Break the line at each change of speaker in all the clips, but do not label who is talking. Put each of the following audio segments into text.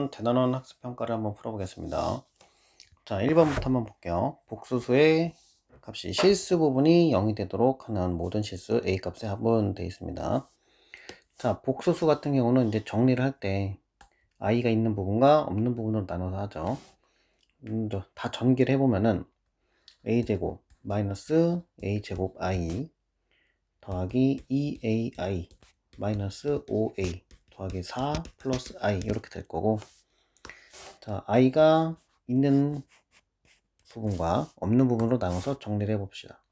2번 대단원 학습평가를 한번 풀어보겠습니다. 자, 1번부터 한번 볼게요. 복수수의 값이 실수 부분이 0이 되도록 하는 모든 실수 A 값의 합은 되어 있습니다. 자, 복수수 같은 경우는 이제 정리를 할 때 i가 있는 부분과 없는 부분으로 나눠서 하죠. 다 전기를 해보면은 a제곱 마이너스 a제곱 i 더하기 2ai 마이너스 5a 더하기 4 플러스 i 이렇게 될 거고, 자, i가 있는 부분과 없는 부분으로 나눠서 정리를 해봅시다.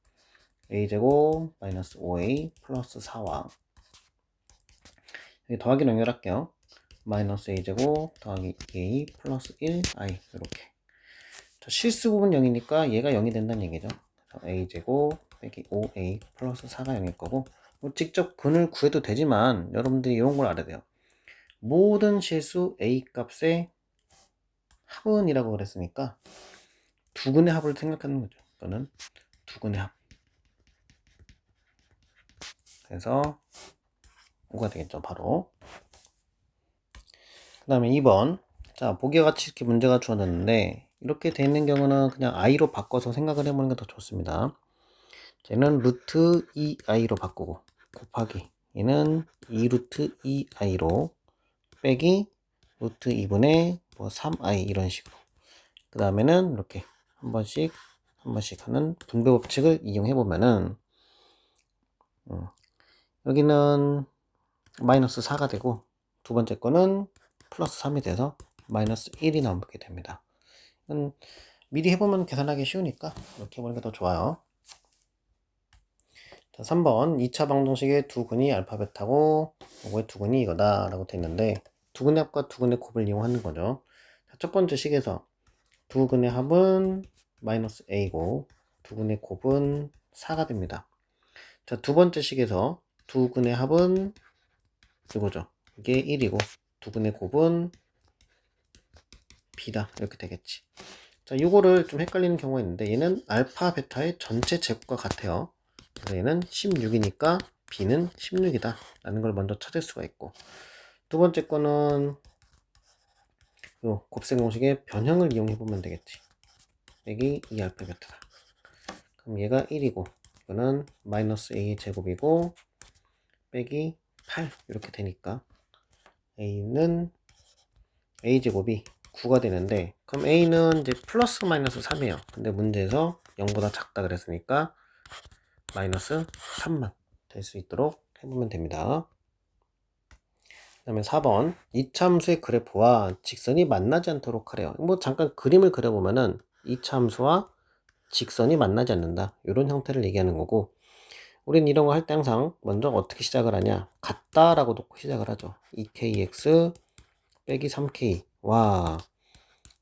a제곱 마이너스 5a 플러스 4와 여기 더하기로 연결할게요. 마이너스 a제곱 더하기 2a 플러스 1i 이렇게. 자, 실수 부분 0이니까 얘가 0이 된다는 얘기죠. a제곱 빼기 5a 플러스 4가 0일 거고, 뭐 직접 근을 구해도 되지만 여러분들이 이런 걸 알아야 돼요. 모든 실수 a 값의 합은이라고 그랬으니까 두근의 합을 생각하는 거죠. 이거는 두근의 합. 그래서 5가 되겠죠, 바로. 그 다음에 2번. 자, 보기와 같이 이렇게 문제가 주어졌는데, 이렇게 돼 있는 경우는 그냥 i로 바꿔서 생각을 해보는 게 더 좋습니다. 얘는 루트 2i로 바꾸고, 곱하기 얘는 2루트 2i로 빼기 루트 2분의 뭐 3i 이런 식으로. 그 다음에는 이렇게 한 번씩 하는 분배 법칙을 이용해 보면은 여기는 마이너스 4가 되고, 두 번째 거는 플러스 3이 돼서 마이너스 1이 나오게 됩니다. 미리 해보면 계산하기 쉬우니까 이렇게 해보는 게 더 좋아요. 자, 3번 2차 방정식의 두 근이 알파 베타고 요거의 두 근이 이거다 라고 되어 있는데, 두 근의 합과 두 근의 곱을 이용하는 거죠. 자, 첫 번째 식에서 두 근의 합은 마이너스 a고 두 근의 곱은 4가 됩니다. 자, 두 번째 식에서 두 근의 합은 이거죠. 이게 1이고 두 근의 곱은 b다 이렇게 되겠지. 자, 이거를 좀 헷갈리는 경우가 있는데, 얘는 알파 베타의 전체 제곱과 같아요. 그래서 얘는 16이니까 b는 16이다 라는 걸 먼저 찾을 수가 있고, 두 번째 거는 요 곱셈 공식의 변형을 이용해 보면 되겠지. 빼기 2알파 베타다. 그럼 얘가 1이고 이거는 마이너스 a 제곱이고 빼기 8 이렇게 되니까 a는 a 제곱이 9가 되는데, 그럼 a는 이제 플러스 마이너스 3이에요. 근데 문제에서 0보다 작다 그랬으니까 마이너스 3만 될 수 있도록 해보면 됩니다. 그 다음에 4번 이차함수의 그래프와 직선이 만나지 않도록 하래요. 뭐 잠깐 그림을 그려보면은 이차함수와 직선이 만나지 않는다 이런 형태를 얘기하는 거고, 우린 이런 거 할 때 항상 먼저 어떻게 시작을 하냐, 같다 라고 놓고 시작을 하죠. 2kx 빼기 3k 와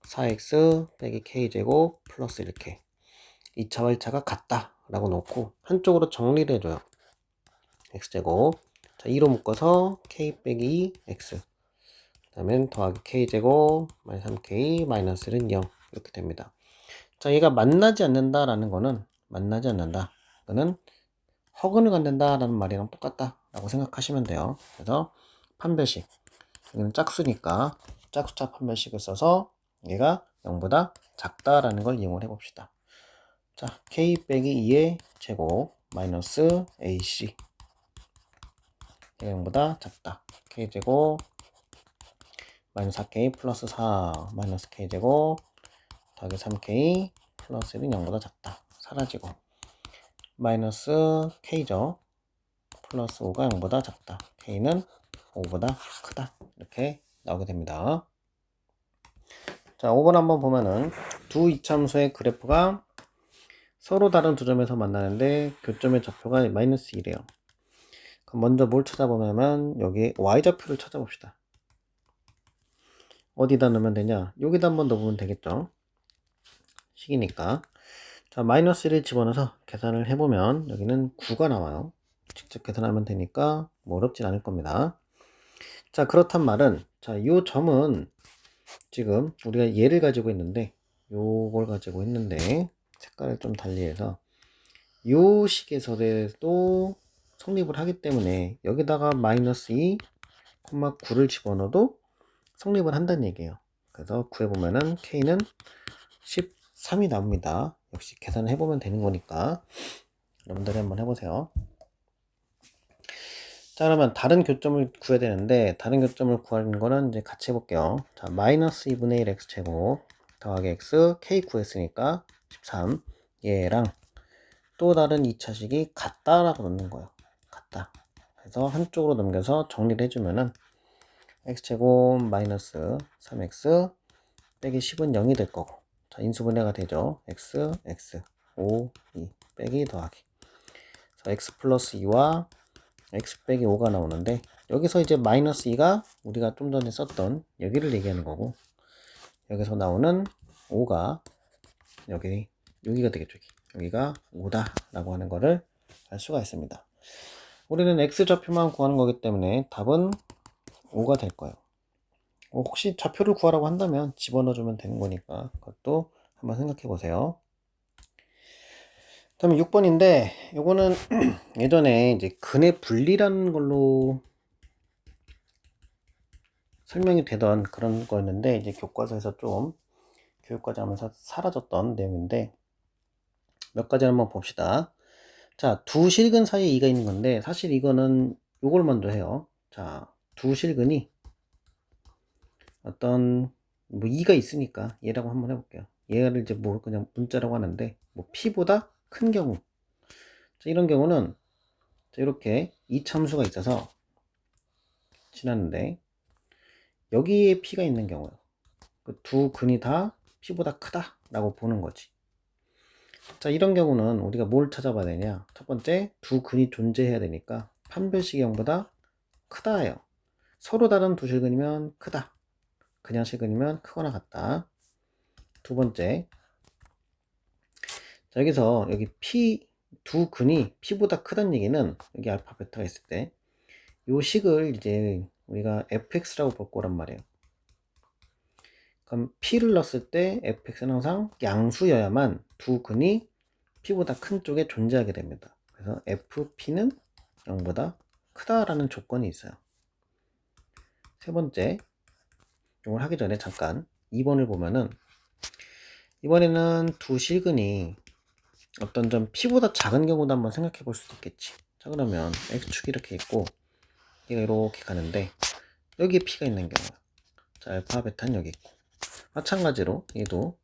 4x 빼기 k제곱 플러스 이렇게 2차와 1차가 같다 라고 놓고 한쪽으로 정리를 해줘요. x제곱, 자 2로 묶어서 k 빼기 x, 그 다음에 더하기 k제곱 마이너스 3k 마이너스는 0 이렇게 됩니다. 자, 얘가 만나지 않는다 라는 거는 만나지 않는다, 이거는 허근을 갖는다 라는 말이랑 똑같다 라고 생각하시면 돼요. 그래서 판별식, 여기는 짝수니까 짝수차 판별식을 써서 얘가 0보다 작다 라는 걸 이용을 해 봅시다. 자, k 빼기 2의 제곱 마이너스 ac, 얘가 0보다 작다. k제곱 마이너스 4k 플러스 4 마이너스 k제곱 더하기 3k 플러스 1은 0보다 작다. 사라지고 마이너스 k죠. 플러스 5가 0보다 작다. k는 5보다 크다. 이렇게 나오게 됩니다. 자, 5번 한번 보면은 두 이차함수의 그래프가 서로 다른 두 점에서 만나는데 교점의 좌표가 마이너스 1이에요. 그럼 먼저 뭘 찾아보냐면 여기 y좌표를 찾아봅시다. 어디다 넣으면 되냐? 여기다 한번 넣어보면 되겠죠. 식이니까. 자, 마이너스 1을 집어넣어서 계산을 해보면 여기는 9가 나와요. 직접 계산하면 되니까 뭐 어렵진 않을 겁니다. 자, 그렇단 말은, 자, 이 점은 지금 우리가 얘를 가지고 있는데 요걸 가지고 있는데 색깔을 좀 달리해서 요 식에서도 성립을 하기 때문에 여기다가 마이너스 2, 9를 집어넣어도 성립을 한다는 얘기예요. 그래서 구해보면은 K는 13이 나옵니다. 역시 계산을 해보면 되는 거니까 여러분들이 한번 해보세요. 자, 그러면 다른 교점을 구해야 되는데, 다른 교점을 구하는 거는 이제 같이 해볼게요. 자, 마이너스 2분의 1 x제곱 더하기 x k 구했으니까 13. 얘랑 또 다른 2차식이 같다라고 넣는 거예요. 같다. 그래서 한쪽으로 넘겨서 정리를 해주면은 x제곱 마이너스 3x 빼기 10은 0이 될 거고, 자, 인수분해가 되죠. x, x, 5, 2 빼기 더하기. 자, x 플러스 2와 x 빼기 5가 나오는데, 여기서 이제 마이너스 2가 우리가 좀 전에 썼던 여기를 얘기하는 거고, 여기서 나오는 5가 여기가 되겠죠. 여기가 5다 라고 하는 거를 알 수가 있습니다. 우리는 x 좌표만 구하는 거기 때문에 답은 5가 될 거예요. 혹시 좌표를 구하라고 한다면 집어넣어주면 되는 거니까 그것도 한번 생각해 보세요. 다음에 6번인데, 요거는 예전에 이제 근의 분리라는 걸로 설명이 되던 그런 거였는데, 이제 교과서에서 좀 교육과정 하면서 사라졌던 내용인데, 몇 가지 한번 봅시다. 자, 두 실근 사이에 2가 있는 건데, 사실 이거는 요걸 먼저 해요. 자, 두 실근이 어떤 뭐 2가 있으니까 얘라고 한번 해볼게요. 얘를 이제 뭐 그냥 문자라고 하는데, 뭐 p보다 큰 경우, 자, 이런 경우는 이렇게 이참수가 있어서 지났는데, 여기에 p가 있는 경우요. 그 두 근이 다 p보다 크다 라고 보는 거지. 자, 이런 경우는 우리가 뭘 찾아봐야 되냐. 첫 번째, 두 근이 존재해야 되니까 판별식이 0보다 크다예요. 서로 다른 두 실근이면 크다, 그냥 실근이면 크거나 같다. 두 번째, 자, 여기서 여기 p 두 근이 p보다 크다는 얘기는 여기 알파 베타가 있을 때 요 식을 이제 우리가 fx라고 볼 거란 말이에요. 그럼 p를 넣었을 때 fx는 항상 양수여야만 두 근이 p보다 큰 쪽에 존재하게 됩니다. 그래서 fp는 0보다 크다라는 조건이 있어요. 세 번째, 이걸 하기 전에 잠깐 2번을 보면은, 이번에는 두 실근이 어떤 점 p보다 작은 경우도 한번 생각해 볼 수도 있겠지. 자, 그러면 x축이 이렇게 있고 얘가 이렇게 가는데 여기에 p가 있는 경우, 자, 알파 베타는 여기 있고, 마찬가지로 얘도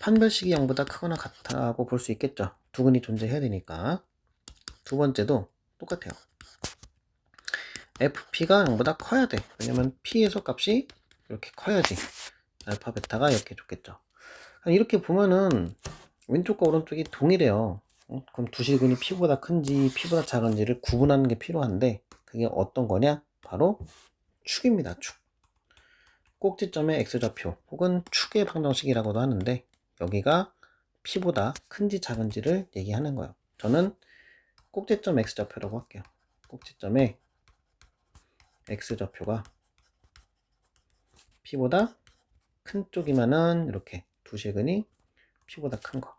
판별식이 0보다 크거나 같다고 볼 수 있겠죠. 두 근이 존재해야 되니까. 두 번째도 똑같아요. fp가 0보다 커야 돼. 왜냐면 p의 소값이 이렇게 커야지 알파 베타가 이렇게 좋겠죠. 이렇게 보면은 왼쪽과 오른쪽이 동일해요. 그럼 두 실근이 p보다 큰지 p보다 작은지를 구분하는 게 필요한데, 그게 어떤 거냐? 바로 축입니다. 축. 꼭지점의 x좌표 혹은 축의 방정식이라고도 하는데, 여기가 p보다 큰지 작은지를 얘기하는 거예요. 저는 꼭지점 x좌표라고 할게요. 꼭지점의 x좌표가 p보다 큰 쪽이면은 이렇게 두 실근이 p보다 큰 거.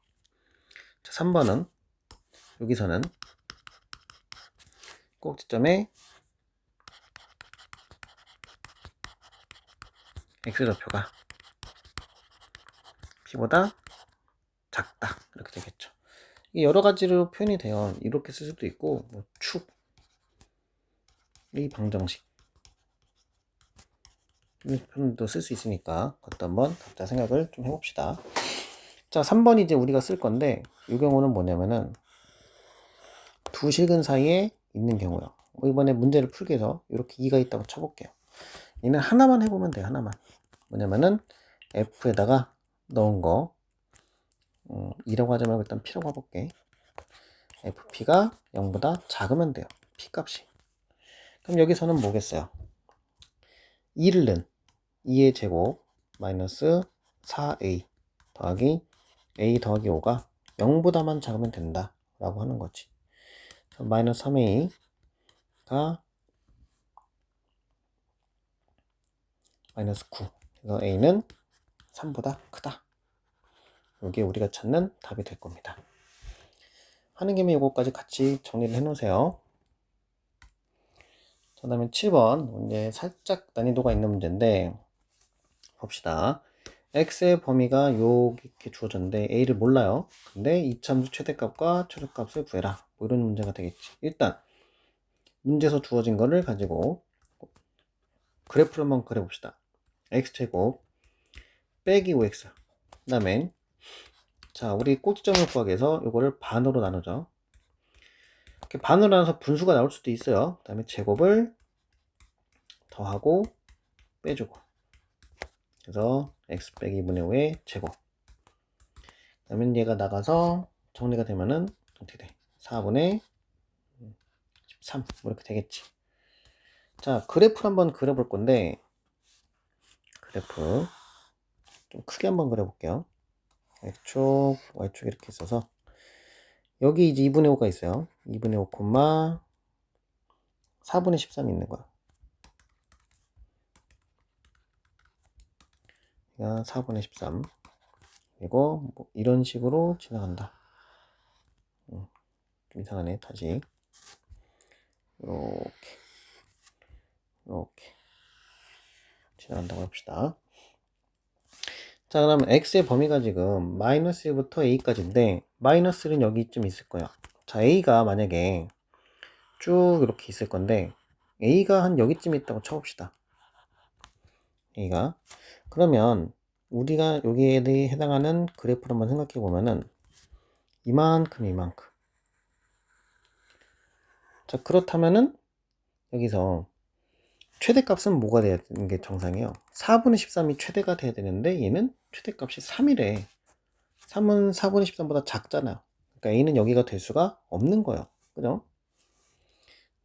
자, 3번은 여기서는 꼭지점의 x좌표가 p보다 작다 이렇게 되겠죠. 이게 여러 가지로 표현이 돼요. 이렇게 쓸 수도 있고, 뭐 축, 이 방정식 이 표현도 쓸 수 있으니까 그것도 한번 각자 생각을 좀 해봅시다. 자, 3번 이제 우리가 쓸 건데, 이 경우는 뭐냐면은 두 실근 사이에 있는 경우요. 이번에 문제를 풀기 위해서 이렇게 2가 있다고 쳐볼게요. 얘는 하나만 해보면 돼요. 하나만. 뭐냐면은 f에다가 넣은 거 2라고 하지 말고 일단 p라고 해볼게. fp가 0보다 작으면 돼요. p 값이. 그럼 여기서는 뭐겠어요? 2를 넣은 2의 제곱 마이너스 4a 더하기 a 더하기 5가 0보다만 작으면 된다 라고 하는 거지. 마이너스 3a가 마이너스 9. 그래서 a는 3보다 크다. 이게 우리가 찾는 답이 될 겁니다. 하는 김에 이거까지 같이 정리를 해 놓으세요. 그 다음에 7번 문제 살짝 난이도가 있는 문제인데 봅시다. x의 범위가 이렇게 주어졌는데 a를 몰라요. 근데 이참수 최대값과 최소값을 구해라. 뭐 이런 문제가 되겠지. 일단 문제에서 주어진 거를 가지고 그래프를 한번 그려봅시다. x제곱 빼기 5x. 그 다음에 자 우리 꼭지점을 구하기 위해서 이거를 반으로 나누죠. 이렇게 반으로 나눠서 분수가 나올 수도 있어요. 그 다음에 제곱을 더하고 빼주고, 그래서 x 빼기 2분의 5의 제곱. 그러면 얘가 나가서 정리가 되면은 어떻게 돼? 4분의 13 뭐 이렇게 되겠지. 자 그래프 한번 그려볼 건데, 그래프 좀 크게 한번 그려볼게요. x축 y축 이렇게 있어서 여기 이제 2분의 5가 있어요. 2분의 5 4분의 13이 있는 거야. 그러니까 4분의 13. 그리고 뭐 이런 식으로 지나간다. 좀 이상하네. 다시 이렇게 이렇게 지나간다고 합시다. 자 그러면 x의 범위가 지금 마이너스 1부터 a까지인데 마이너스 1은 여기쯤 있을 거야. 자 a가 만약에 쭉 이렇게 있을 건데 a가 한 여기쯤 있다고 쳐봅시다. a가 그러면 우리가 여기에 대해 해당하는 그래프를 한번 생각해 보면은 이만큼. 자 그렇다면은 여기서 최대값은 뭐가 돼야 되는 게 정상이에요? 4분의 13이 최대가 돼야 되는데 얘는 최대값이 3이래. 3은 4분의 13보다 작잖아요. 그러니까 a는 여기가 될 수가 없는 거예요. 그죠?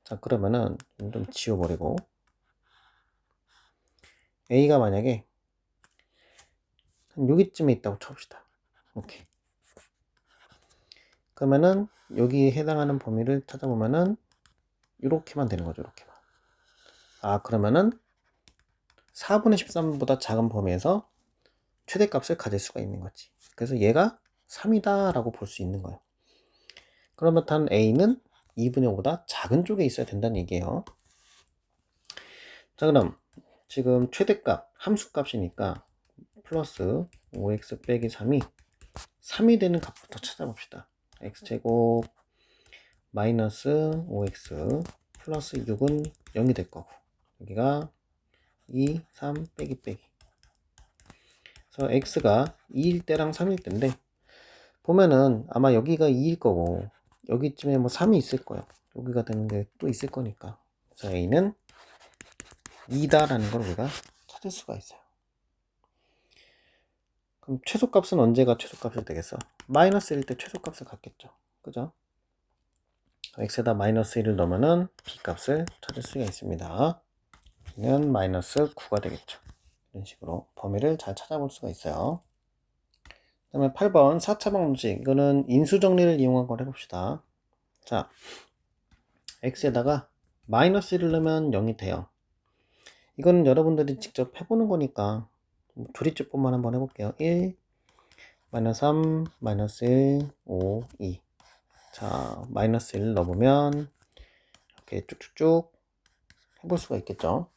자 그러면은 좀 지워버리고 a가 만약에 한 여기쯤에 있다고 쳐봅시다. 오케이. 그러면은 여기에 해당하는 범위를 찾아보면은 이렇게만 되는 거죠. 이렇게만. 아 그러면은 4분의 13보다 작은 범위에서 최대값을 가질 수가 있는 거지. 그래서 얘가 3이다 라고 볼 수 있는 거예요. 그러면 단 a는 2분의 5보다 작은 쪽에 있어야 된다는 얘기예요. 자 그럼 지금 최대값 함수값이니까 플러스 5x 빼기 3이 되는 값부터 찾아봅시다. x제곱 마이너스 5x 플러스 6은 0이 될 거고, 여기가 2, 3 빼기. 그래서 x가 2일 때랑 3일 때인데 보면은 아마 여기가 2일 거고 여기쯤에 뭐 3이 있을 거예요. 여기가 되는 게 또 있을 거니까. 그래서 a는 2다라는 걸 우리가 찾을 수가 있어요. 그럼 최소값은 언제가 최소값이 되겠어? 마이너스 1일 때 최소값을 갖겠죠. 그죠? x에다 마이너스 1을 넣으면은 b값을 찾을 수가 있습니다. b는 마이너스 9가 되겠죠. 이런 식으로 범위를 잘 찾아볼 수가 있어요. 그 다음에 8번 4차 방정식. 이거는 인수정리를 이용한 걸 해봅시다. 자, x에다가 마이너스 1을 넣으면 0이 돼요. 이거는 여러분들이 직접 해보는 거니까 조리집법만 한번 해볼게요. 1, 마이너스 3, 마이너스 1, 5, 2. 자, 마이너스 1 넣어보면 이렇게 쭉쭉쭉 해볼 수가 있겠죠.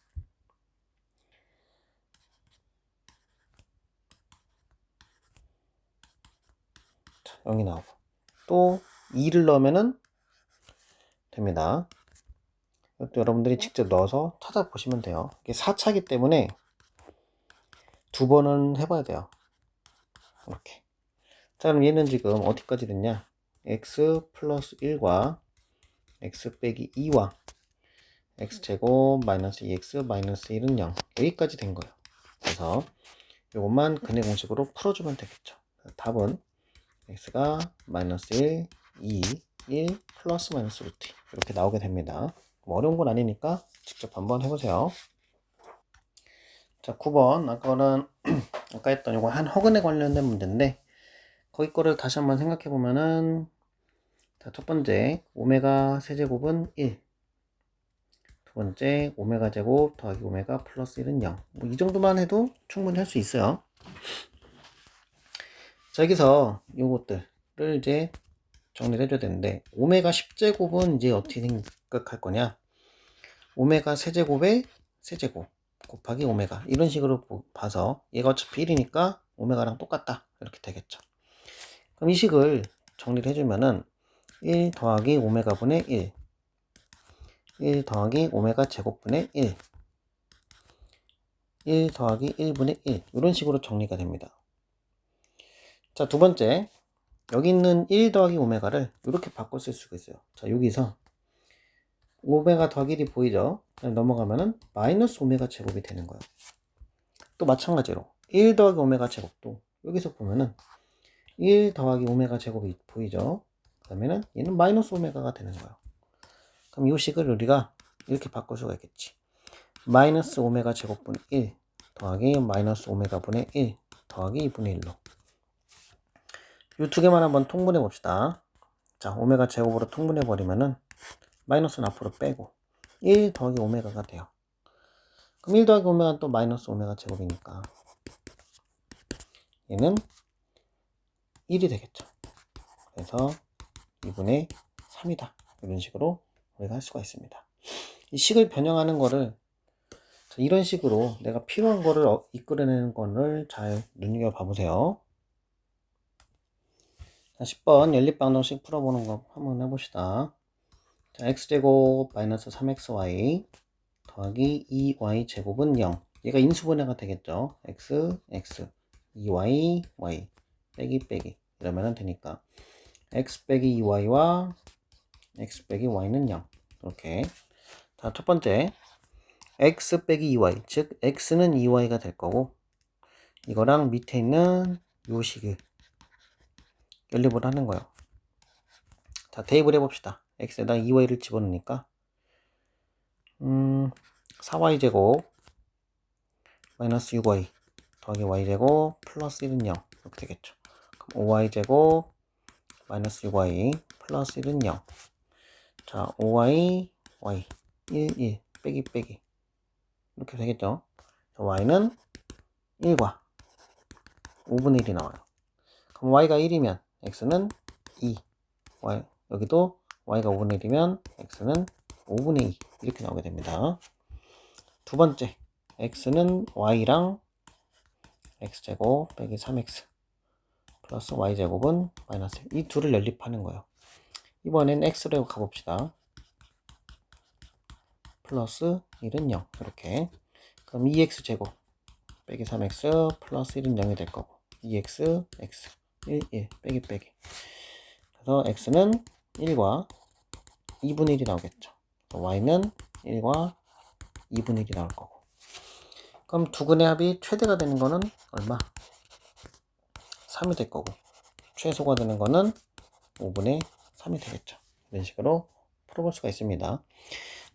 자, 0이 나오고 또 2를 넣으면은 됩니다. 이것도 여러분들이 직접 넣어서 찾아보시면 돼요. 이게 4차기 때문에 두 번은 해봐야 돼요. 이렇게. 자, 그럼 얘는 지금 어디까지 됐냐? x 플러스 1과 x 빼기 2와 x제곱 마이너스 2x 마이너스 1은 0. 여기까지 된 거예요. 그래서 이것만 근해 공식으로 풀어주면 되겠죠. 답은 x가 마이너스 1, 2, 1 플러스 마이너스 루트 이렇게 나오게 됩니다. 어려운 건 아니니까 직접 한번 해보세요. 자 9번 아까는 아까 했던 이거 한 허근에 관련된 문제인데 거기 거를 다시 한번 생각해 보면은 자, 첫 번째 오메가 세제곱은 1, 두 번째 오메가 제곱 더하기 오메가 플러스 1은 0. 뭐 이 정도만 해도 충분히 할 수 있어요. 자 여기서 요것들을 이제 정리를 해줘야 되는데 오메가 10제곱은 이제 어떻게 생각할 거냐? 오메가 세제곱의 세제곱 곱하기 오메가 이런 식으로 봐서 얘가 어차피 1이니까 오메가랑 똑같다 이렇게 되겠죠. 그럼 이 식을 정리를 해주면은 1 더하기 오메가 분의 1 더하기 오메가 제곱분의 1 더하기 1분의 1 이런 식으로 정리가 됩니다. 자, 두 번째 여기 있는 1 더하기 오메가를 이렇게 바꿔 쓸 수가 있어요. 자, 여기서 오메가 더하기 1이 보이죠? 넘어가면은 마이너스 오메가 제곱이 되는 거예요. 또 마찬가지로 1 더하기 오메가 제곱도 여기서 보면은 1 더하기 오메가 제곱이 보이죠? 그러면은 얘는 마이너스 오메가가 되는 거예요. 그럼 이 식을 우리가 이렇게 바꿀 수가 있겠지. 마이너스 오메가 제곱분의 1 더하기 마이너스 오메가 분의 1 더하기 2분의 1로 이 두 개만 한번 통분해 봅시다. 자, 오메가 제곱으로 통분해 버리면은 마이너스는 앞으로 빼고 1 더하기 오메가가 돼요. 그럼 1 더하기 오메가는 또 마이너스 오메가 제곱이니까 얘는 1이 되겠죠. 그래서 2분의 3이다. 이런 식으로 우리가 할 수가 있습니다. 이 식을 변형하는 거를 이런 식으로 내가 필요한 거를 이끌어내는 거를 잘 눈여겨봐 보세요. 자, 10번 연립방정식 풀어보는 거 한번 해봅시다. 자, x제곱 마이너스 3xy 더하기 2y 제곱은 0. 얘가 인수분해가 되겠죠. x, x, 2y, y 빼기 이러면 되니까 x 빼기 2y와 x 빼기 y는 0. 이렇게. 자, 첫 번째 x 빼기 2y 즉 x는 2y가 될 거고 이거랑 밑에 있는 요 식을 연립을 하는 거예요. 자, 대입을 해봅시다. x에다 2y를 집어넣으니까 4y제곱 마이너스 6y 더하기 y제곱 플러스 1은 0 이렇게 되겠죠. 그럼 5y제곱 마이너스 6y 플러스 1은 0. 자, 5y y 1 빼기 이렇게 되겠죠. y는 1과 5분의 1이 나와요. 그럼 y가 1이면 x는 2 y, 여기도 y가 5분의 1이면 x는 5분의 2 이렇게 나오게 됩니다. 두 번째 x는 y랑 x제곱 빼기 3x 플러스 y제곱은 마이너스 이 둘을 연립하는 거예요. 이번엔 x로 가봅시다. 플러스 1은 0 이렇게. 그럼 2x제곱 빼기 3x 플러스 1은 0이 될 거고 2x x 1 빼기 그래서 x는 1과 2분의 1이 나오겠죠. y는 1과 2분의 1이 나올 거고. 그럼 두 근의 합이 최대가 되는 거는 얼마? 3이 될 거고 최소가 되는 거는 5분의 3이 되겠죠. 이런 식으로 풀어볼 수가 있습니다.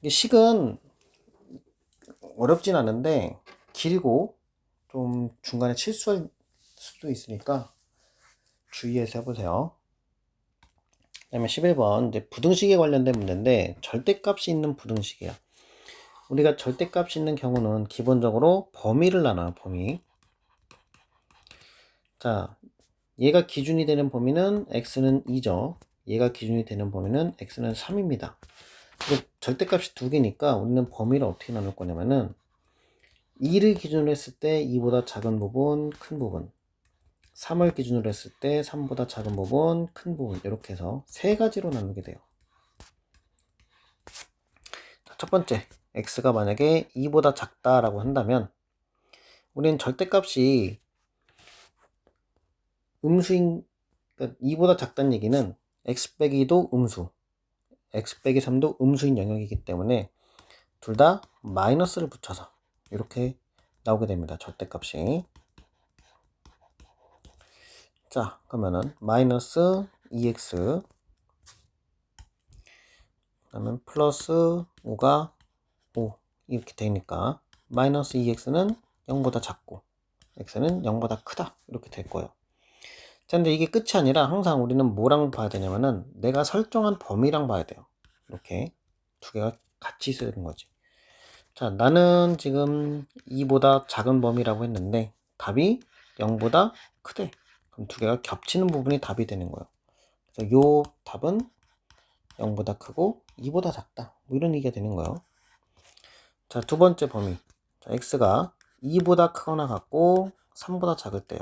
식은 어렵진 않은데 길고 좀 중간에 실수할 수도 있으니까 주의해서 해보세요. 그 다음에 11번 이제 부등식에 관련된 문제인데 절대값이 있는 부등식이야. 우리가 절대값이 있는 경우는 기본적으로 범위를 나눠요. 범위. 자, 얘가 기준이 되는 범위는 x는 2죠. 얘가 기준이 되는 범위는 x는 3입니다. 절대값이 두 개니까 우리는 범위를 어떻게 나눌 거냐면은 2를 기준으로 했을 때 2보다 작은 부분, 큰 부분 3을 기준으로 했을 때 3보다 작은 부분, 큰 부분 이렇게 해서 세 가지로 나누게 돼요. 첫 번째, x가 만약에 2보다 작다라고 한다면 우리는 절대값이 음수인, 그러니까 2보다 작다는 얘기는 x 빼기 2도 음수, x 빼기 3도 음수인 영역이기 때문에 둘 다 마이너스를 붙여서 이렇게 나오게 됩니다. 절대값이. 자, 그러면은 마이너스 2x 그러면 플러스 5가 5 이렇게 되니까 마이너스 2x는 0보다 작고 x는 0보다 크다 이렇게 될 거예요. 자, 근데 이게 끝이 아니라 항상 우리는 뭐랑 봐야 되냐면은 내가 설정한 범위랑 봐야 돼요. 이렇게 두 개가 같이 있어야 되는 거지. 자, 나는 지금 2보다 작은 범위라고 했는데 답이 0보다 크대. 그럼 두 개가 겹치는 부분이 답이 되는 거예요. 그래서 요 답은 0보다 크고 2보다 작다. 뭐 이런 얘기가 되는 거예요. 자, 두 번째 범위. 자, x가 2보다 크거나 같고 3보다 작을 때요.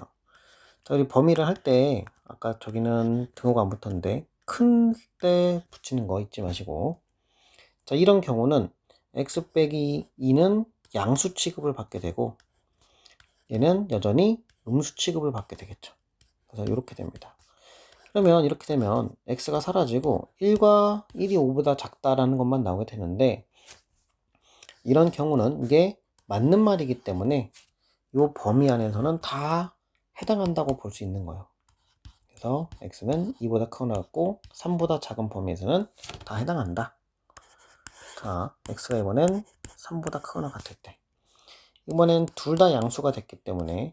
자, 우리 범위를 할 때 아까 저기는 등호가 안 붙었는데 큰 때 붙이는 거 잊지 마시고. 자, 이런 경우는 x 빼기 2는 양수 취급을 받게 되고 얘는 여전히 음수 취급을 받게 되겠죠. 그래서 이렇게 됩니다. 그러면 이렇게 되면 x가 사라지고 1과 1이 5보다 작다라는 것만 나오게 되는데 이런 경우는 이게 맞는 말이기 때문에 이 범위 안에서는 다 해당한다고 볼 수 있는 거예요. 그래서 x는 2보다 크거나 같고 3보다 작은 범위에서는 다 해당한다. 자, x가 이번엔 3보다 크거나 같을 때 이번엔 둘 다 양수가 됐기 때문에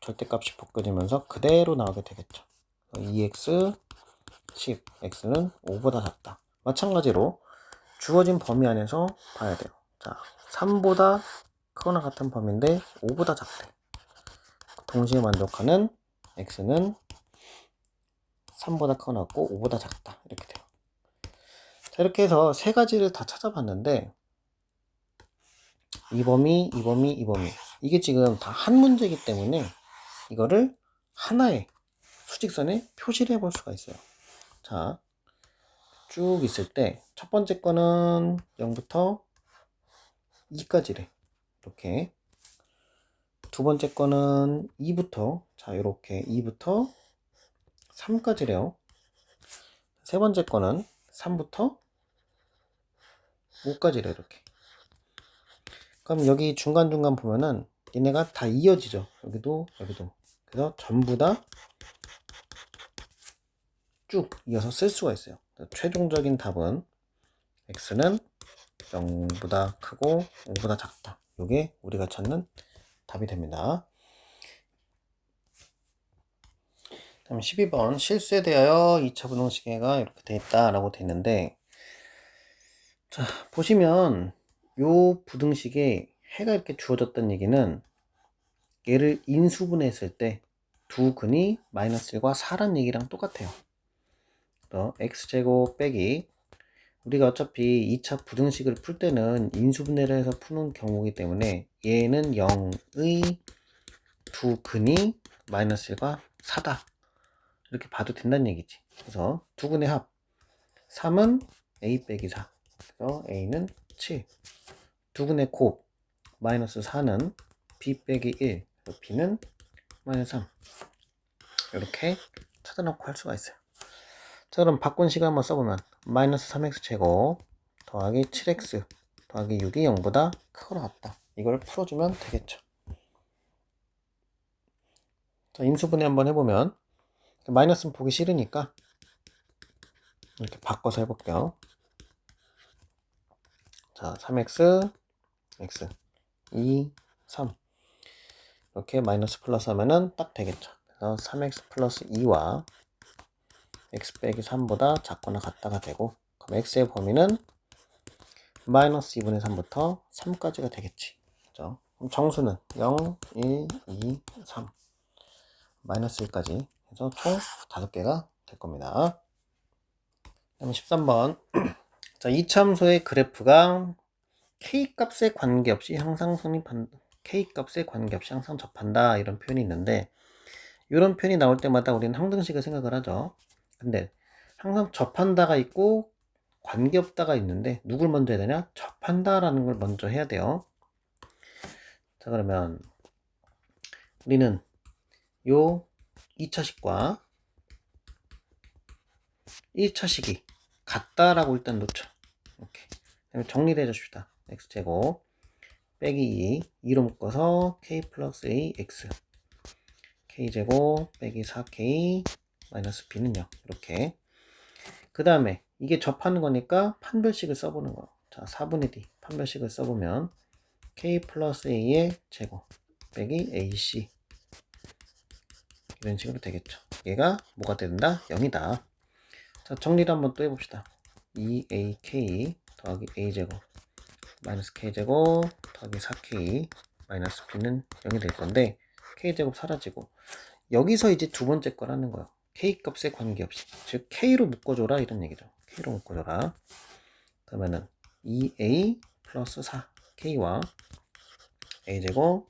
절대값이 벗겨지면서 그대로 나오게 되겠죠. 2x 10, x는 5보다 작다. 마찬가지로 주어진 범위 안에서 봐야 돼요. 자, 3보다 크거나 같은 범위인데 5보다 작대. 동시에 만족하는 x는 3보다 크거나 같고 5보다 작다. 이렇게 돼요. 자, 이렇게 해서 세 가지를 다 찾아봤는데 이 범위, 이 범위, 이 범위 이게 지금 다 한 문제이기 때문에 이거를 하나의 수직선에 표시를 해볼 수가 있어요. 자, 쭉 있을 때 첫 번째 거는 0부터 2까지래. 이렇게. 두 번째 거는 2부터, 자, 이렇게 2부터 3까지래요. 세 번째 거는 3부터 5까지래. 이렇게. 그럼 여기 중간중간 보면은 얘네가 다 이어지죠. 여기도, 여기도. 그래서 전부 다 쭉 이어서 쓸 수가 있어요. 최종적인 답은 x는 0보다 크고 5보다 작다. 이게 우리가 찾는 답이 됩니다. 다음 12번 실수에 대하여 2차 부등식해가 이렇게 돼 있다라고 돼 있는데 자 보시면 요 부등식에 해가 이렇게 주어졌다는 얘기는 얘를 인수분해했을 때 두 근이 마이너스 1과 4란 얘기랑 똑같아요. x제곱 빼기 우리가 어차피 2차 부등식을 풀 때는 인수분해를 해서 푸는 경우이기 때문에 얘는 0의 두 근이 마이너스 1과 4다 이렇게 봐도 된다는 얘기지. 그래서 두 근의 합 3은 a 빼기 4 그래서 a는 7 두 근의 곱 마이너스 4는 b 빼기 1 b는 마이너스 3 이렇게 찾아놓고 할 수가 있어요. 자 그럼 바꾼 식을 한번 써보면 마이너스 3x 제곱 더하기 7x 더하기 6이 0보다 크거나 같다. 이걸 풀어주면 되겠죠. 자 인수분해 한번 해보면 마이너스는 보기 싫으니까 이렇게 바꿔서 해볼게요. 자 3x x 2 3 이렇게 마이너스 플러스 하면은 딱 되겠죠. 그래서 3x 플러스 2와 x 빼기 3보다 작거나 같다가 되고 그럼 x의 범위는 마이너스 2분의 3부터 3까지가 되겠지. 그죠? 그럼 정수는 0, 1, 2, 3 마이너스 1까지 해서 총 5개가 될 겁니다. 다음 13번 자, 이참소의 그래프가 K값에 관계없이 항상 성립한다. K값에 관계없이 항상 접한다 이런 표현이 있는데 이런 표현이 나올 때마다 우리는 항등식을 생각을 하죠. 근데 항상 접한다가 있고 관계없다가 있는데 누굴 먼저 해야 되냐? 접한다라는 걸 먼저 해야 돼요. 자 그러면 우리는 요 2차식과 1차식이 같다라고 일단 놓죠. 이렇게 정리를 해줍시다. x제곱 빼기 2, 2로 묶어서 k 플러스 a x k제곱 빼기 4k 마이너스 b는 0 이렇게 그 다음에 이게 접하는 거니까 판별식을 써보는 거. 자 4분의 d 판별식을 써보면 k 플러스 a의 제곱 빼기 ac 이런 식으로 되겠죠. 얘가 뭐가 된다? 0이다. 자 정리를 한번 또 해봅시다. 2ak 더하기 a제곱 마이너스 k제곱 더하기 4k 마이너스 b는 0이 될 건데 k제곱 사라지고 여기서 이제 두 번째 거라는 거예요. k값에 관계없이 즉 k로 묶어줘라 이런 얘기죠. k로 묶어줘라. 그러면은 2a 플러스 4 K와 A제곱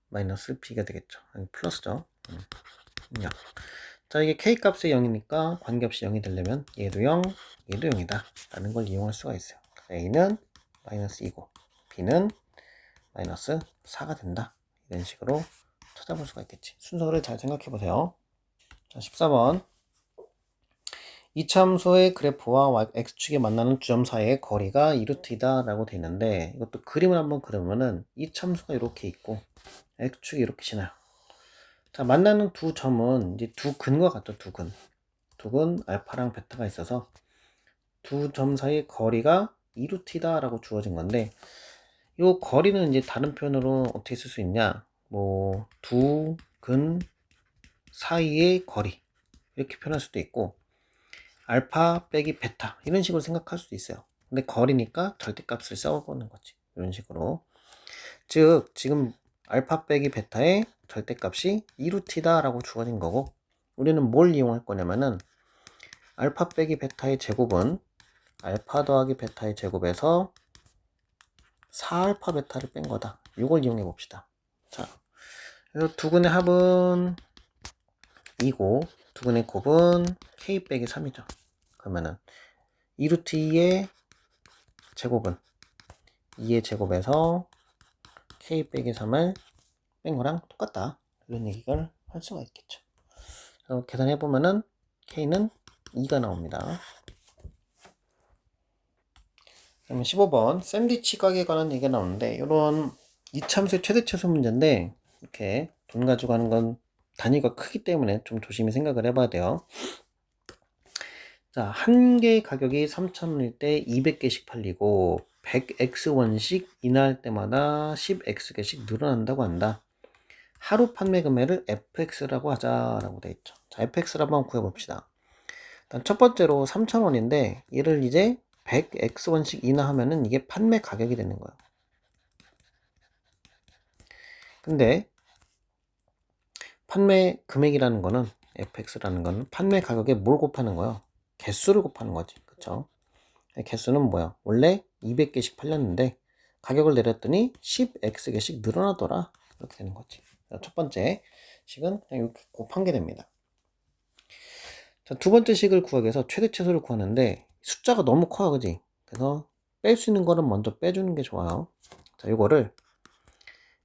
마이너스 B가 되겠죠. 아니, 플러스죠. 0. 자, 이게 K 값이 0이니까 관계없이 0이 되려면 얘도 0, 얘도 0이다 라는 걸 이용할 수가 있어요. A는 마이너스 2고 B는 마이너스 4가 된다. 이런 식으로 찾아볼 수가 있겠지. 순서를 잘 생각해 보세요. 자, 14번. 이 참수의 그래프와 x축에 만나는 주점 사이의 거리가 2루트이다 라고 되어 있는데, 이것도 그림을 한번 그려보면은 이 참수가 이렇게 있고 x축이 이렇게 지나요. 자, 만나는 두 점은 이제 두 근과 같죠. 두 근 알파랑 베타가 있어서 두 점 사이의 거리가 2루트이다 라고 주어진 건데, 이 거리는 이제 다른 표현으로 어떻게 쓸 수 있냐, 뭐 두 근 사이의 거리 이렇게 표현할 수도 있고, 알파 빼기 베타 이런 식으로 생각할 수도 있어요. 근데 거리니까 절대값을 써보는 거지. 이런 식으로. 즉 지금 알파 빼기 베타의 절대값이 2루트이다 라고 주어진 거고, 우리는 뭘 이용할 거냐면은 알파 빼기 베타의 제곱은 알파 더하기 베타의 제곱에서 4알파 베타를 뺀 거다. 이걸 이용해 봅시다. 자, 그래서 두 근의 합은 2고 두 근의 곱은 k 빼기 3이죠. 그러면은 2루트 2의 제곱은 2의 제곱에서 k 빼기 3을 뺀 거랑 똑같다. 이런 얘기를 할 수가 있겠죠. 그래서 계산해 보면은 k는 2가 나옵니다. 그러면 15번 샌드위치 가게에 관한 얘기가 나오는데, 이런 이참수의 최대최소 문제인데 이렇게 돈 가지고 하는 건 단위가 크기 때문에 좀 조심히 생각을 해봐야 돼요. 자, 한 개의 가격이 3,000원일 때 200개씩 팔리고 100x원씩 인하할 때마다 10x개씩 늘어난다고 한다. 하루 판매 금액을 fx라고 하자라고 되어 있죠. 자, fx를 한번 구해봅시다. 일단 첫 번째로 3,000원인데 얘를 이제 100x원씩 인하하면은 이게 판매 가격이 되는 거예요. 근데 판매 금액이라는 거는, fx라는 거는 판매 가격에 뭘 곱하는 거예요? 개수를 곱하는 거지. 그쵸? 개수는 뭐야? 원래 200개씩 팔렸는데 가격을 내렸더니 10x개씩 늘어나더라. 이렇게 되는 거지. 첫 번째 식은 그냥 이렇게 곱한 게 됩니다. 자, 두 번째 식을 구하기 위해서 최대 최소를 구하는데 숫자가 너무 커요. 그지? 그래서 뺄 수 있는 거는 먼저 빼주는 게 좋아요. 자, 이거를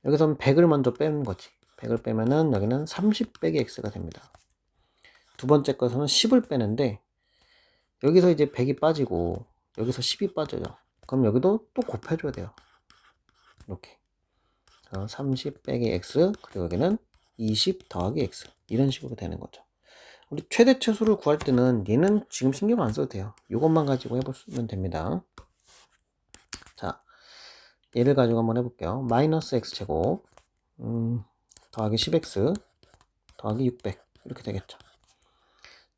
여기서는 100을 먼저 빼는 거지. 100을 빼면은 여기는 30 빼기 x가 됩니다. 두 번째 것은 10을 빼는데 여기서 이제 100이 빠지고 여기서 10이 빠져요. 그럼 여기도 또 곱해줘야 돼요. 이렇게 30 빼기 x, 그리고 여기는 20 더하기 x, 이런 식으로 되는 거죠. 우리 최대 최소를 구할 때는 얘는 지금 신경 안 써도 돼요. 이것만 가지고 해보면 됩니다. 자, 얘를 가지고 한번 해볼게요. 마이너스 x제곱 더하기 10x 더하기 600 이렇게 되겠죠.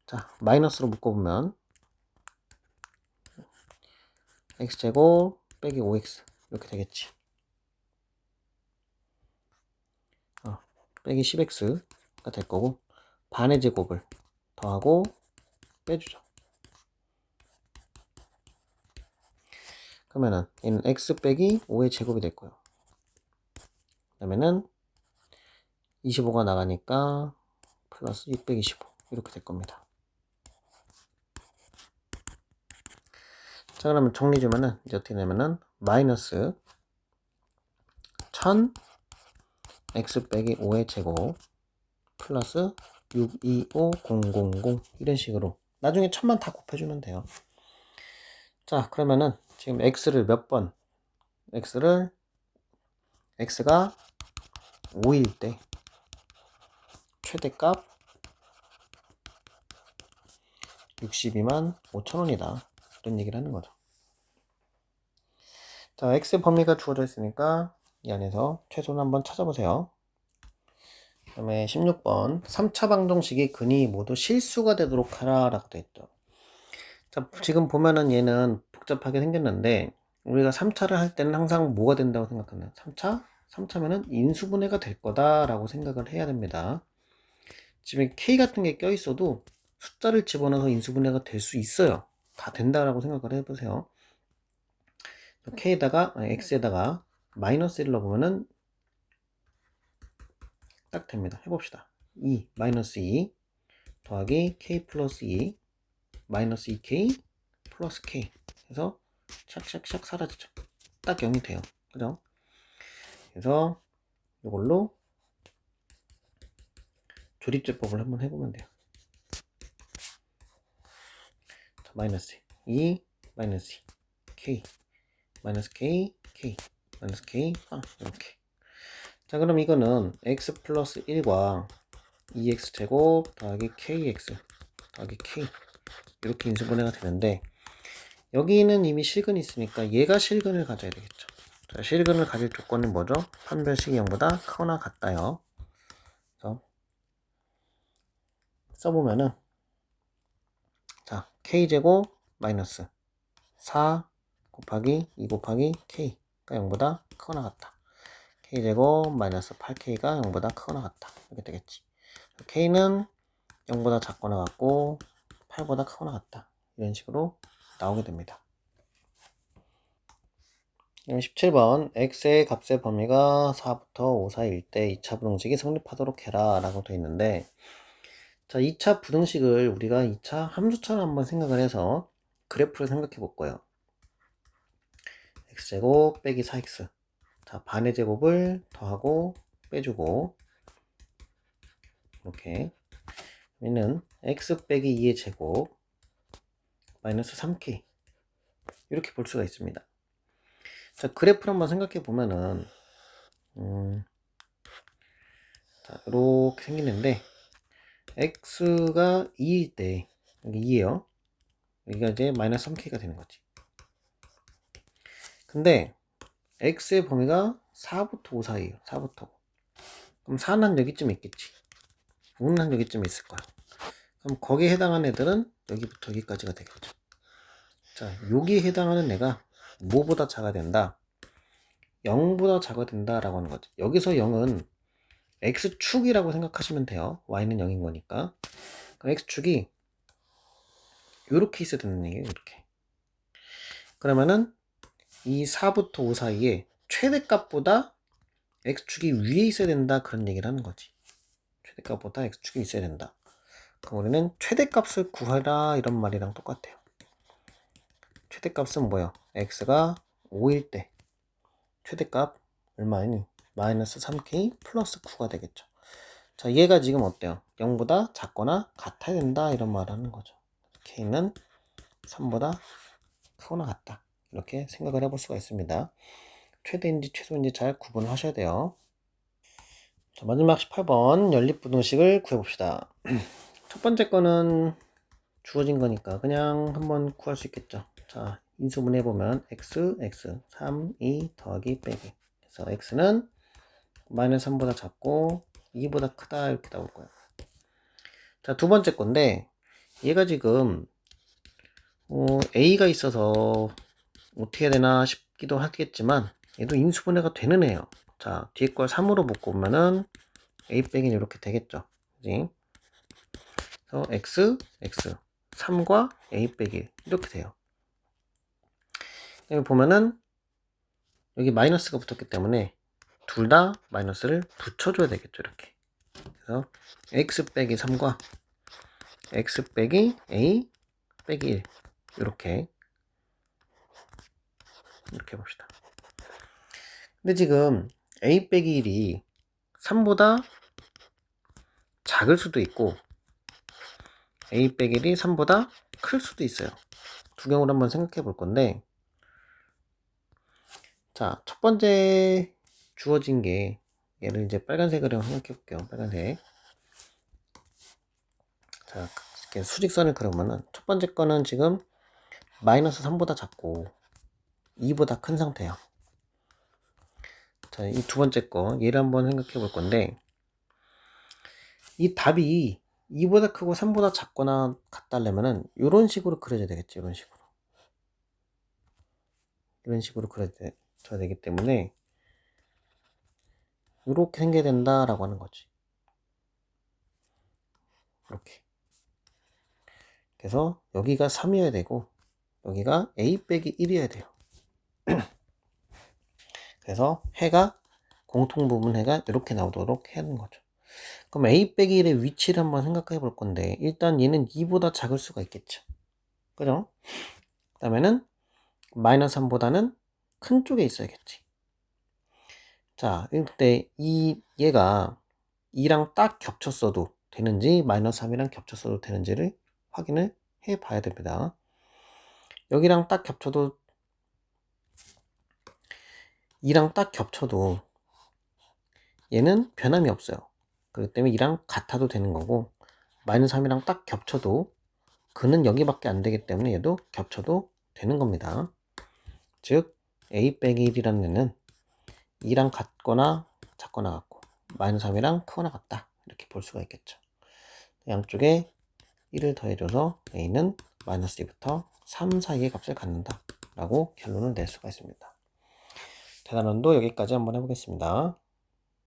자, 마이너스로 묶어보면 x제곱 빼기 5x 이렇게 되겠지. 빼기 10x가 될 거고, 반의 제곱을 더하고 빼주죠. 그러면은 얘는 x 빼기 5의 제곱이 될 거예요. 그러면은 25가 나가니까 플러스 625 이렇게 될 겁니다. 자, 그러면 정리 주면은 이제 어떻게 되냐면은 마이너스 1000 x 빼기 5의 제곱 플러스 625000 이런 식으로 나중에 1000만 다 곱해주면 돼요. 자, 그러면은 지금 x를 몇 번, x가 5일 때 최대값 62만 5천원이다. 이런 얘기를 하는 거죠. 자, x 범위가 주어져 있으니까 이 안에서 최소는 한번 찾아보세요. 그 다음에 16번 3차 방정식이 근이 모두 실수가 되도록 하라 라고 되어 있죠. 자, 지금 보면은 얘는 복잡하게 생겼는데 우리가 3차를 할 때는 항상 뭐가 된다고 생각하나? 3차면은 인수분해가 될 거다 라고 생각을 해야 됩니다. 지금 K 같은 게 껴있어도 숫자를 집어넣어서 인수분해가 될 수 있어요. 다 된다라고 생각을 해보세요. x에다가 마이너스 1 넣어보면은 딱 됩니다. 해봅시다. 2 마이너스 2 더하기 k 플러스 2 마이너스 2k 플러스 k 해서 샥샥샥 사라지죠. 딱 0이 돼요. 그죠? 그래서 이걸로 조립제법을 한번 해보면 돼요. 자, 마이너스 2 마이너스 2 k 마이너스 k k 마이너스 k 이렇게. 자, 그럼 이거는 x 플러스 1과 2x 제곱 더하기 kx 더하기 k 이렇게 인수분해가 되는데, 여기는 이미 실근이 있으니까 얘가 실근을 가져야 되겠죠. 자, 실근을 가질 조건은 뭐죠? 판별식이 0보다 크거나 같다요. 그래서 써보면은, 자, k제곱 마이너스 4 곱하기 2 곱하기 k가 0보다 크거나 같다. k제곱 마이너스 8k가 0보다 크거나 같다. 이렇게 되겠지. k는 0보다 작거나 같고 8보다 크거나 같다. 이런 식으로 나오게 됩니다. 17번 x의 값의 범위가 4부터 5 사이일 때 2차 부등식이 성립하도록 해라 라고 되어 있는데, 자, 2차 부등식을 우리가 2차 함수처럼 한번 생각을 해서 그래프를 생각해 볼 거예요. x제곱 빼기 4x, 자, 반의 제곱을 더하고 빼주고, 이렇게 얘는 x 빼기 2의 제곱 마이너스 3k 이렇게 볼 수가 있습니다. 자, 그래프를 한번 생각해 보면은 자, 이렇게 생기는데, x가 2일 때 여기 2에요. 여기가 이제 마이너스 3k가 되는 거지. 근데 x의 범위가 4부터 5 사이에요. 4부터 5. 그럼 4는 여기쯤 있겠지. 5는 여기쯤 있을 거야. 그럼 거기에 해당하는 애들은 여기부터 여기까지가 되겠죠. 자, 여기에 해당하는 애가 뭐보다 작아야 된다? 0보다 작아야 된다 라고 하는 거죠. 여기서 0은 x축이라고 생각하시면 돼요. y는 0인 거니까. 그럼 x축이 이렇게 있어야 되는 얘기예요. 이렇게. 그러면은 이 4부터 5 사이에 최대값보다 x축이 위에 있어야 된다, 그런 얘기를 하는 거지. 최대값보다 x축이 있어야 된다. 그럼 우리는 최대값을 구하라 이런 말이랑 똑같아요. 최대값은 뭐야? x가 5일 때 최대값 얼마니? 마이너스 3k 플러스 9가 되겠죠. 자, 얘가 지금 어때요? 0보다 작거나 같아야 된다 이런 말을 하는 거죠. k는 3보다 크거나 같다. 이렇게 생각을 해볼 수가 있습니다. 최대인지 최소인지 잘 구분하셔야 돼요. 자, 마지막 18번 연립부등식을 구해봅시다. 첫 번째 거는 주어진 거니까 그냥 한번 구할 수 있겠죠. 자, 인수분해보면 x, 3, 2 더하기 빼기. 그래서 x는 마이너스 3보다 작고 2보다 크다 이렇게 나올 거예요. 자, 두 번째 건데 얘가 지금 a가 있어서 어떻게 해야 되나 싶기도 하겠지만 얘도 인수분해가 되는 애예요. 자, 뒤에 걸 3으로 묶으면은 a 빼기는 이렇게 되겠죠. 그지? 그래서 x 3과 a 빼기 이렇게 돼요. 여기 보면은 여기 마이너스가 붙었기 때문에 둘 다 마이너스를 붙여줘야 되겠죠. 이렇게. 그래서 x 빼기 3과 x 빼기 a 빼기 1 이렇게 봅시다. 근데 지금 a 빼기 1이 3보다 작을 수도 있고 a 빼기 1이 3보다 클 수도 있어요. 두 경우를 한번 생각해 볼 건데, 자, 첫 번째 주어진 게 얘를 이제 빨간색으로 생각해 볼게요. 빨간색. 자, 이렇게 수직선을 그려보면은 첫 번째 거는 지금 마이너스 3보다 작고 2보다 큰 상태예요. 자, 이 두 번째 거 얘를 한번 생각해 볼 건데, 이 답이 2보다 크고 3보다 작거나 같다려면은 이런 식으로 그려져야 되겠죠. 이런 식으로 그려져야 되기 때문에 이렇게 생겨야 된다라고 하는 거지. 이렇게. 그래서 여기가 3이어야 되고 여기가 a 빼기 1이어야 돼요. 그래서 해가 공통 부분 해가 이렇게 나오도록 하는 거죠. 그럼 a 빼기 1의 위치를 한번 생각해 볼 건데 일단 얘는 2보다 작을 수가 있겠죠. 그죠? 그 다음에는 마이너스 3보다는 큰 쪽에 있어야겠지. 자, 이때 얘가 2랑 딱 겹쳤어도 되는지 마이너스 3이랑 겹쳤어도 되는지를 확인을 해 봐야 됩니다. 여기랑 딱 겹쳐도 2랑 딱 겹쳐도 얘는 변함이 없어요. 그렇기 때문에 2랑 같아도 되는 거고 마이너스 3이랑 딱 겹쳐도 그는 여기밖에 안 되기 때문에 얘도 겹쳐도 되는 겁니다. 즉 a 빼기 1이라는 애는 2랑 같거나 작거나 같고 마이너스 3이랑 크거나 같다 이렇게 볼 수가 있겠죠. 양쪽에 1을 더해줘서 a는 마이너스 2부터 3 사이의 값을 갖는다 라고 결론을 낼 수가 있습니다. 대단원도 여기까지 한번 해보겠습니다.